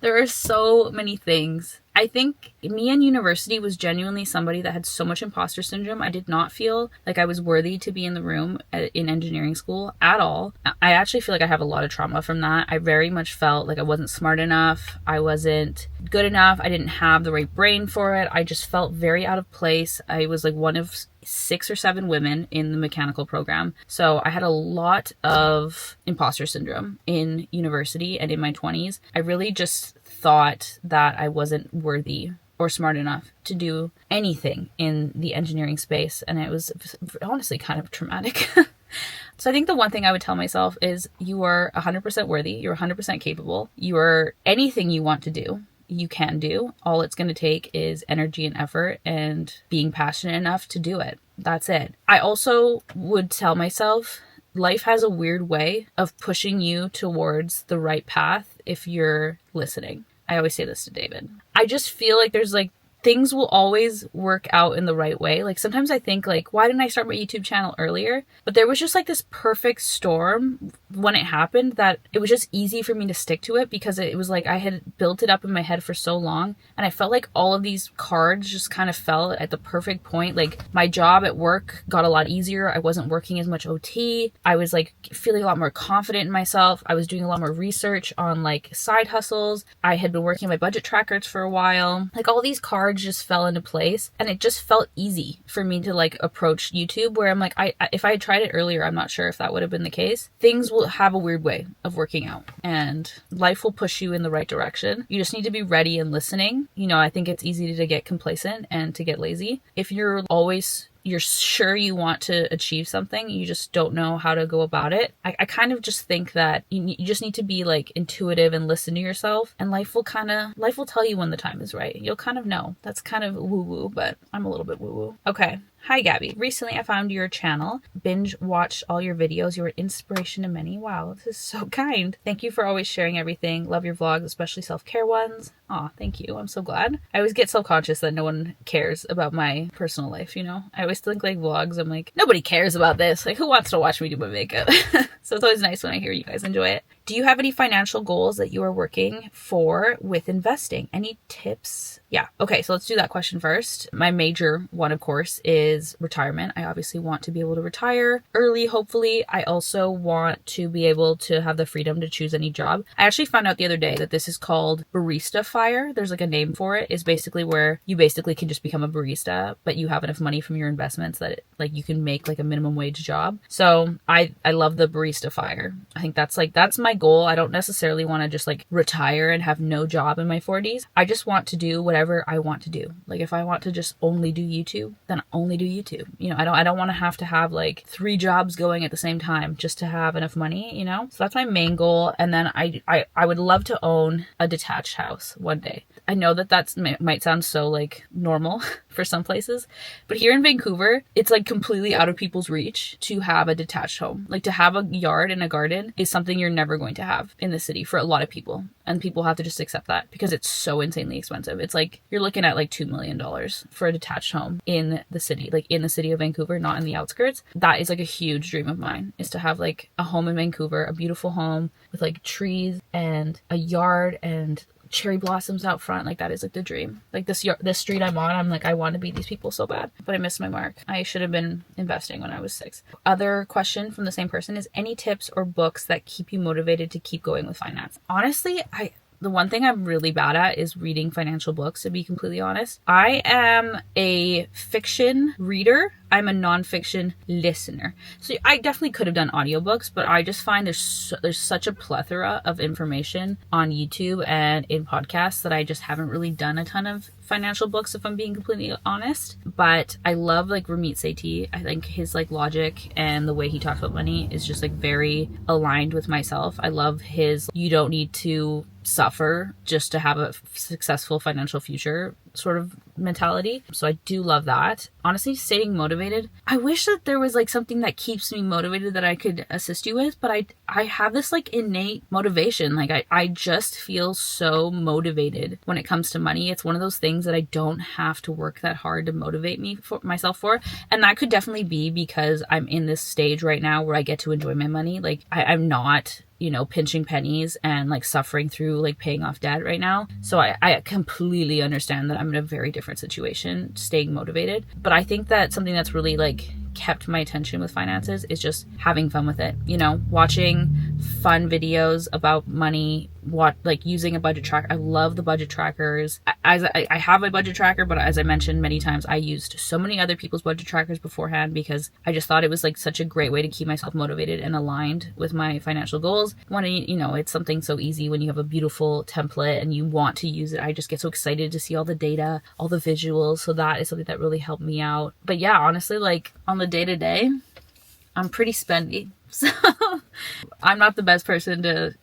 There are so many things I think me in university was genuinely somebody that had so much imposter syndrome. I did not feel like I was worthy to be in the room in engineering school at all. I actually feel like I have a lot of trauma from that. I very much felt like I wasn't smart enough. I wasn't good enough. I didn't have the right brain for it. I just felt very out of place. I was like one of 6 or 7 women in the mechanical program. So I had a lot of imposter syndrome in university and in my 20s. I really just thought that I wasn't worthy or smart enough to do anything in the engineering space. And it was honestly kind of traumatic. So I think the one thing I would tell myself is you are 100% worthy. You're 100% capable. You are anything you want to do. You can do. All it's going to take is energy and effort and being passionate enough to do it. That's it. I also would tell myself life has a weird way of pushing you towards the right path if you're listening. I always say this to David. I just feel like there's like things will always work out in the right way. Like sometimes I think like, why didn't I start my YouTube channel earlier? But there was just like this perfect storm when it happened that it was just easy for me to stick to it because it was like I had built it up in my head for so long. And I felt like all of these cards just kind of fell at the perfect point. Like my job at work got a lot easier. I wasn't working as much OT. I was like feeling a lot more confident in myself. I was doing a lot more research on like side hustles. I had been working on my budget trackers for a while. Like all these cards just fell into place and it just felt easy for me to like approach YouTube where I'm like, if I had tried it earlier, I'm not sure if that would have been the case. Things will have a weird way of working out and life will push you in the right direction. You just need to be ready and listening. You know, I think it's easy to get complacent and to get lazy. If you're sure you want to achieve something, you just don't know how to go about it. I kind of just think that you just need to be like intuitive and listen to yourself and life will tell you when the time is right. You'll kind of know. That's kind of woo-woo, but I'm a little bit woo-woo. Okay. Hi, Gabby. Recently, I found your channel, binge watched all your videos. You were an inspiration to many. Wow, this is so kind. Thank you for always sharing everything. Love your vlogs, especially self-care ones. Aw, thank you. I'm so glad. I always get self-conscious that no one cares about my personal life, you know? I always think like vlogs, I'm like, nobody cares about this. Like, who wants to watch me do my makeup? So it's always nice when I hear you guys enjoy it. Do you have any financial goals that you are working for with investing? Any tips? Yeah. Okay, so let's do that question first. My major one, of course, is retirement. I obviously want to be able to retire early, hopefully. I also want to be able to have the freedom to choose any job. I actually found out the other day that this is called barista fire. There's like a name for it. It's basically where you basically can just become a barista, but you have enough money from your investments that like you can make like a minimum wage job. So I love the barista fire. I think that's my goal. I don't necessarily want to just like retire and have no job in my 40s. I just want to do whatever I want to do. Like if I want to just only do YouTube, then only do YouTube. You know, I don't want to have like 3 jobs going at the same time just to have enough money, you know? So that's my main goal. And then I would love to own a detached house one day. I know that might sound so like normal for some places, but here in Vancouver, it's like completely out of people's reach to have a detached home. Like to have a yard and a garden is something you're never going to have in the city for a lot of people. And people have to just accept that because it's so insanely expensive. It's like you're looking at like $2 million for a detached home in the city, like in the city of Vancouver, not in the outskirts. That is like a huge dream of mine, is to have like a home in Vancouver, a beautiful home with like trees and a yard and cherry blossoms out front. Like that is like the dream. Like this street I'm on, I'm like, I want to be these people so bad, but I missed my mark. I should have been investing when I was 6. Other question from the same person is, any tips or books that keep you motivated to keep going with finance? Honestly, the one thing I'm really bad at is reading financial books, to be completely honest. I am a fiction reader. I'm a nonfiction listener. So I definitely could have done audiobooks, but I just find there's such a plethora of information on YouTube and in podcasts that I just haven't really done a ton of financial books, if I'm being completely honest. But I love like Ramit Sethi. I think his like logic and the way he talks about money is just like very aligned with myself. I love his, you don't need to suffer just to have a successful financial future sort of mentality. So I do love that. Honestly, staying motivated, I wish that there was like something that keeps me motivated that I could assist you with, but I have this like innate motivation. Like I just feel so motivated when it comes to money. It's one of those things that I don't have to work that hard to motivate myself for. And that could definitely be because I'm in this stage right now where I get to enjoy my money. Like I'm not pinching pennies and like suffering through like paying off debt right now. So I completely understand that I'm in a very different situation, staying motivated. But I think that something that's really like kept my attention with finances is just having fun with it, watching fun videos about money, using a budget tracker. I love the budget trackers. I have a budget tracker, but as I mentioned many times, I used so many other people's budget trackers beforehand because I just thought it was like such a great way to keep myself motivated and aligned with my financial goals. It's something so easy when you have a beautiful template and you want to use it. I just get so excited to see all the data, all the visuals. So that is something that really helped me out. But yeah, honestly, like on the day to day, I'm pretty spendy. So I'm not the best person to,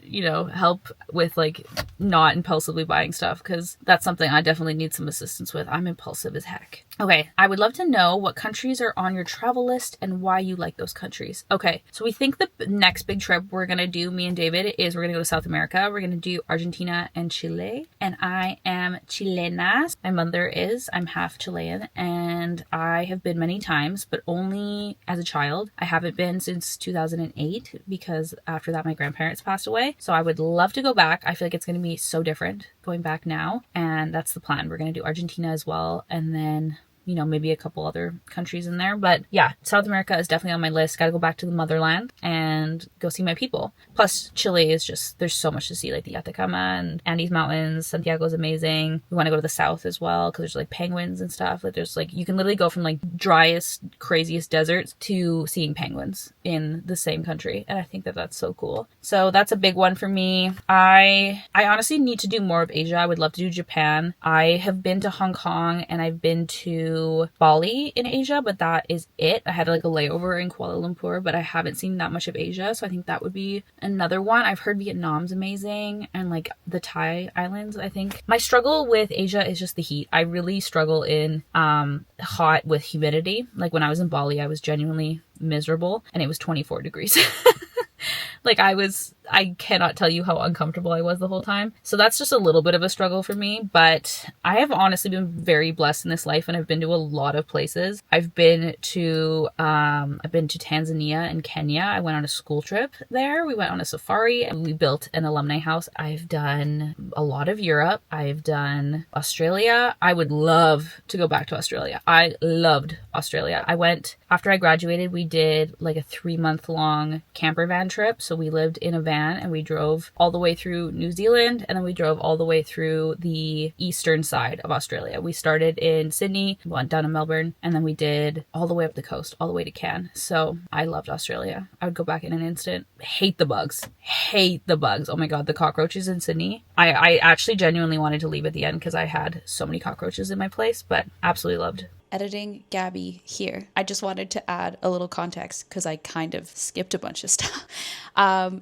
help with like not impulsively buying stuff, because that's something I definitely need some assistance with. I'm impulsive as heck. Okay, I would love to know what countries are on your travel list and why you like those countries. Okay, so we think the next big trip we're going to do, me and David, is we're going to go to South America. We're going to do Argentina and Chile. And I am Chilena. My mother is. I'm half Chilean. And I have been many times, but only as a child. I haven't been since 2008 because after that my grandparents passed away. So I would love to go back. I feel like it's going to be so different going back now. And that's the plan. We're going to do Argentina as well. And then maybe a couple other countries in there. But yeah, South America is definitely on my list. Got to go back to the motherland and go see my people. Plus, Chile is just, there's so much to see, like the Atacama and Andes Mountains. Santiago is amazing. We want to go to the south as well because there's like penguins and stuff. Like there's like, you can literally go from like driest, craziest deserts to seeing penguins in the same country. And I think that that's so cool. So that's a big one for me. I honestly need to do more of Asia. I would love to do Japan. I have been to Hong Kong and I've been to Bali in Asia, but that is it. I had like a layover in Kuala Lumpur, but I haven't seen that much of Asia, so I think that would be another one. I've heard Vietnam's amazing, and like the Thai islands. I think my struggle with Asia is just the heat. I really struggle in hot with humidity. Like when I was in Bali, I was genuinely miserable and it was 24 degrees. Like I cannot tell you how uncomfortable I was the whole time. So that's just a little bit of a struggle for me, but I have honestly been very blessed in this life and I've been to a lot of places. I've been to Tanzania and Kenya. I went on a school trip there. We went on a safari and we built an alumni house. I've done a lot of Europe. I've done Australia. I would love to go back to Australia. I loved Australia. After I graduated, we did like a 3-month-long camper van trip. So we lived in a van and we drove all the way through New Zealand and then we drove all the way through the eastern side of Australia. We started in Sydney, went down to Melbourne, and then we did all the way up the coast, all the way to Cairns. So I loved Australia. I would go back in an instant. Hate the bugs. Oh my God, the cockroaches in Sydney. I actually genuinely wanted to leave at the end because I had so many cockroaches in my place, but absolutely loved. Editing Gabby here. I just wanted to add a little context because I kind of skipped a bunch of stuff.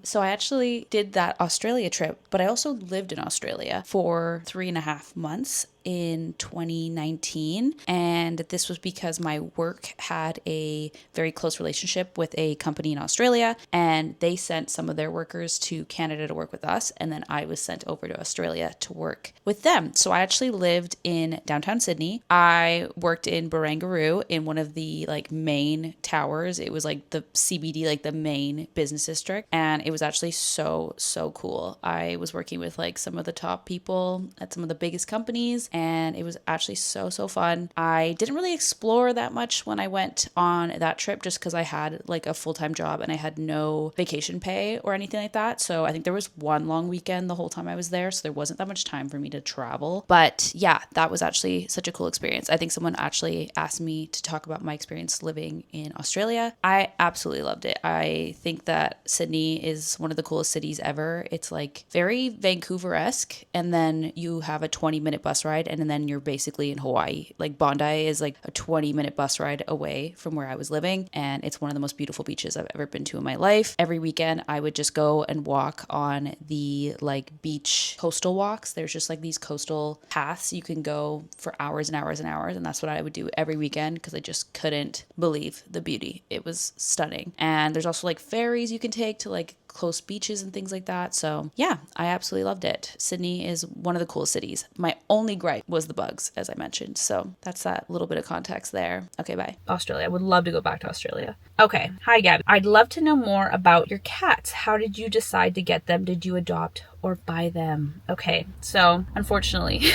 So I actually did that Australia trip, but I also lived in Australia for 3.5 months in 2019. And this was because my work had a very close relationship with a company in Australia, and they sent some of their workers to Canada to work with us. And then I was sent over to Australia to work with them. So I actually lived in downtown Sydney. I worked in Barangaroo in one of the like main towers. It was like the CBD, like the main business district. And it was actually so cool. I was working with like some of the top people at some of the biggest companies, and it was actually so fun. I didn't really explore that much when I went on that trip just because I had like a full-time job and I had no vacation pay or anything like that. So I think there was one long weekend the whole time I was there, so there wasn't that much time for me to travel. But yeah, that was actually such a cool experience. I think someone actually asked me to talk about my experience living in Australia. I absolutely loved it. I think that Sydney is one of the coolest cities ever. It's like very Vancouver-esque, and then you have a 20-minute bus ride and then you're basically in Hawaii. Like Bondi is like a 20-minute bus ride away from where I was living, and it's one of the most beautiful beaches I've ever been to in my life. Every weekend I would just go and walk on the like beach coastal walks. There's just like these coastal paths you can go for hours and hours and hours, and that's what I would do every weekend because I just couldn't believe the beauty. It was stunning. And there's also like ferries you can take to like close beaches and things like that. So yeah, I absolutely loved it. Sydney is one of the coolest cities. My only gripe gripe was the bugs, as I mentioned. So that's that little bit of context there. Okay, bye. Australia. I would love to go back to Australia. Okay. Hi, Gabby. I'd love to know more about your cats. How did you decide to get them? Did you adopt or buy them? Okay. So, unfortunately,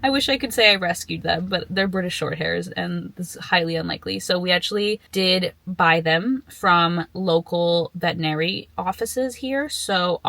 I wish I could say I rescued them, but they're British Shorthairs, and this is highly unlikely. So we actually did buy them from local veterinary offices here. So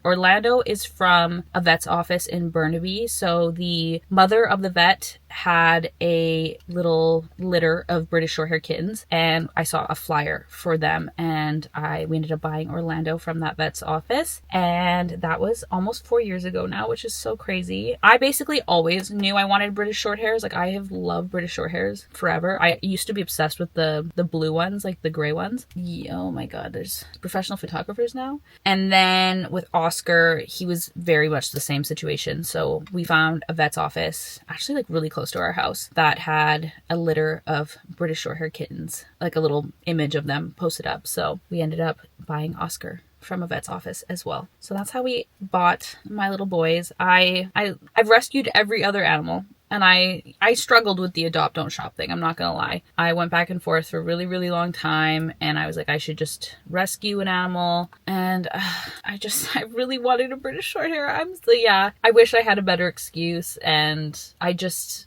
Orlando is from a vet's office in Burnaby. So the mother of the vet had a little litter of British Shorthair kittens, and I saw a flyer for them, and we ended up buying Orlando from that vet's office, and that was almost 4 years ago now, which is so crazy. I basically always knew I wanted British Shorthairs. Like, I have loved British Shorthairs forever. I used to be obsessed with the blue ones, like the gray ones. Oh my god, there's professional photographers now. And then with Oscar, he was very much the same situation. So we found a vet's office, actually like really close to our house, that had a litter of British Shorthair kittens, like a little image of them posted up. So we ended up buying Oscar from a vet's office as well. So that's how we bought my little boys. I've rescued every other animal, and I struggled with the adopt don't shop thing. I'm not gonna lie. I went back and forth for a really, really long time, and I was like, I should just rescue an animal. And I really wanted a British Shorthair. I wish I had a better excuse, and I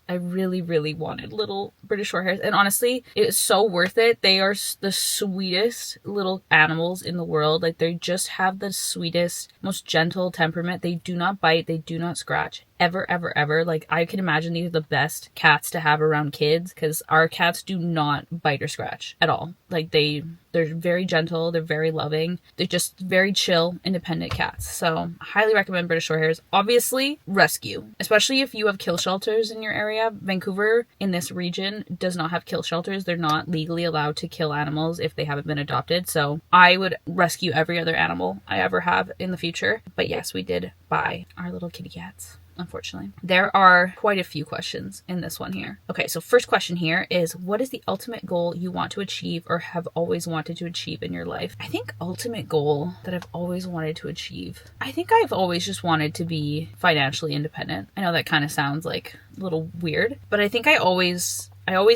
really, really wanted little British Shorthairs. And honestly, it's so worth it. They are the sweetest little animals in the world. Like, they just have the sweetest, most gentle temperament. They do not bite. They do not scratch. Ever, ever, ever. Like, I can imagine these are the best cats to have around kids, because our cats do not bite or scratch at all. Like, they're very gentle. They're very loving. They're just very chill, independent cats. So highly recommend British Shorthairs. Obviously, rescue, especially if you have kill shelters in your area. Vancouver, in this region, does not have kill shelters. They're not legally allowed to kill animals if they haven't been adopted. So I would rescue every other animal I ever have in the future. But yes, we did buy our little kitty cats. Unfortunately, there are quite a few questions in this one here. Okay, so first question here is, what is the ultimate goal you want to achieve or have always wanted to achieve in your life? I think ultimate goal that I've always wanted to achieve, I think I've always just wanted to be financially independent. I know that kind of sounds like a little weird, but I think I always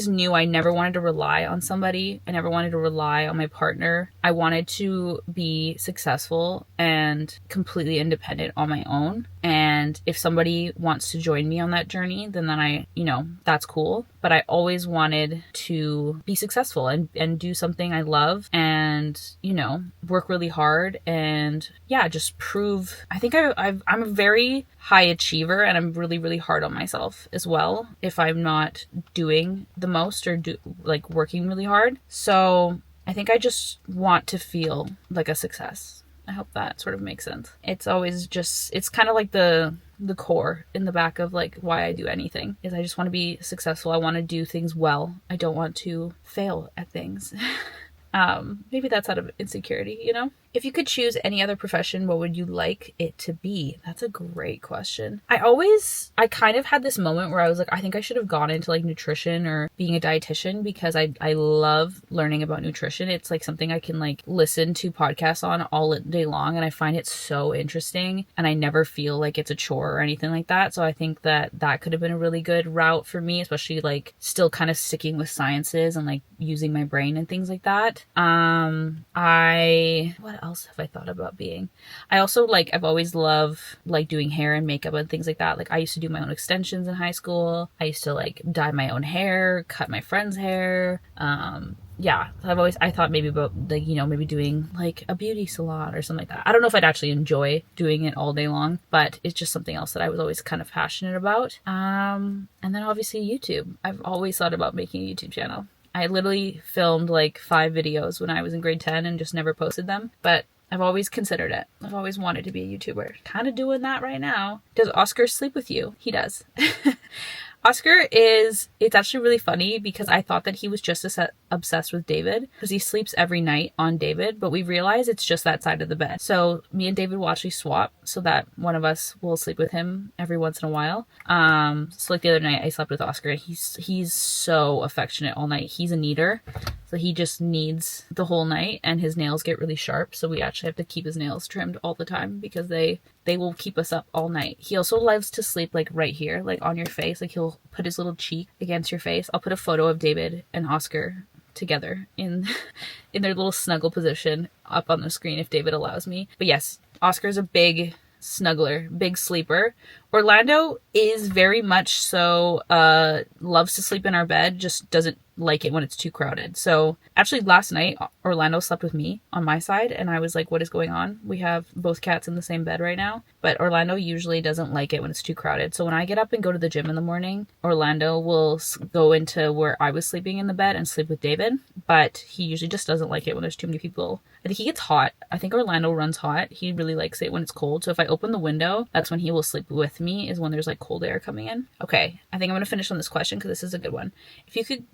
knew I never wanted to rely on somebody. I never wanted to rely on my partner. I wanted to be successful and completely independent on my own. And if somebody wants to join me on that journey, then that's cool. But I always wanted to be successful and do something I love and, work really hard and just prove. I think I'm a very high achiever, and I'm really, really hard on myself as well if I'm not doing the most or working really hard. So I think I just want to feel like a success. I hope that sort of makes sense. It's always it's kind of like the core in the back of like why I do anything, is I just want to be successful. I want to do things well. I don't want to fail at things. Maybe that's out of insecurity, If you could choose any other profession, what would you like it to be? That's a great question. I kind of had this moment where I was like, I think I should have gone into like nutrition or being a dietitian, because I love learning about nutrition. It's like something I can like listen to podcasts on all day long, and I find it so interesting, and I never feel like it's a chore or anything like that. So I think that could have been a really good route for me, especially like still kind of sticking with sciences and like using my brain and things like that. What else have I thought about being? I also I've always loved like doing hair and makeup and things like that. Like, I used to do my own extensions in high school. I used to like dye my own hair, cut my friend's hair. I thought maybe about maybe doing like a beauty salon or something like that. I don't know if I'd actually enjoy doing it all day long, but it's just something else that I was always kind of passionate about. And then obviously YouTube. I've always thought about making a YouTube channel. I literally filmed like 5 videos when I was in grade 10 and just never posted them, but I've always considered it. I've always wanted to be a YouTuber. Kind of doing that right now. Does Oscar sleep with you? He does. Oscar it's actually really funny, because I thought that he was just obsessed with David, because he sleeps every night on David, but we realize it's just that side of the bed. So me and David will actually swap, so that one of us will sleep with him every once in a while. So like the other night I slept with Oscar, and he's so affectionate all night. He's a kneader, so he just kneads the whole night, and his nails get really sharp, so we actually have to keep his nails trimmed all the time, because they they will keep us up all night. He also loves to sleep like right here, like on your face. Like he'll put his little cheek against your face. I'll put a photo of David and Oscar together in in their little snuggle position up on the screen if David allows me. But yes, Oscar's a big snuggler, big sleeper. Orlando is very much so loves to sleep in our bed, just doesn't like it when it's too crowded. So actually last night Orlando slept with me on my side, and I was like, what is going on? We have both cats in the same bed right now. But Orlando usually doesn't like it when it's too crowded. So when I get up and go to the gym in the morning, Orlando will go into where I was sleeping in the bed and sleep with David, but he usually just doesn't like it when there's too many people. I think he gets hot. I think Orlando runs hot. He really likes it when it's cold. So if I open the window, that's when he will sleep with me, is when there's like cold air coming in. Okay, I think I'm going to finish on this question because this is a good one. If you could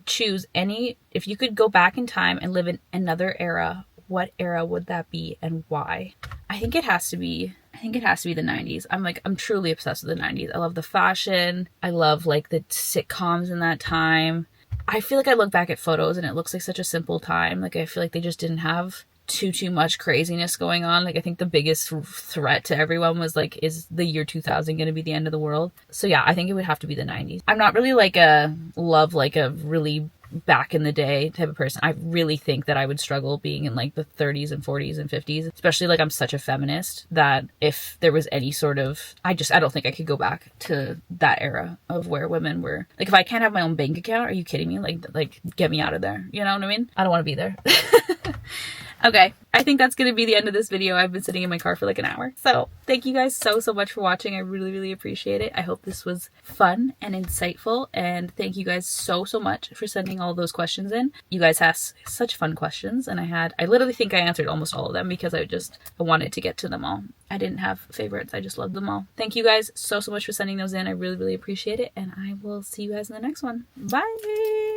if you could go back in time and live in another era, what era would that be and why? I think it has to be the 90s. I'm truly obsessed with the 90s. I love the fashion. I love like the sitcoms in that time. I feel like I look back at photos and it looks like such a simple time. Like I feel like they just didn't have too much craziness going on. Like I think the biggest threat to everyone was like, is the year 2000 going to be the end of the world? So yeah, I think it would have to be the 90s. I'm not really like a really back in the day type of person. I really think that I would struggle being in like the 30s and 40s and 50s, especially like I'm such a feminist that if there was any sort of, I don't think I could go back to that era of where women were like, if I can't have my own bank account, are you kidding me? Like get me out of there. You know what I mean? I don't want to be there. Okay, I think that's going to be the end of this video. I've been sitting in my car for like an hour. So thank you guys so much for watching. I really appreciate it. I hope this was fun and insightful. And thank you guys so much for sending all those questions in. You guys asked such fun questions. And I literally think I answered almost all of them because I wanted to get to them all. I didn't have favorites. I just loved them all. Thank you guys so much for sending those in. I really appreciate it. And I will see you guys in the next one. Bye!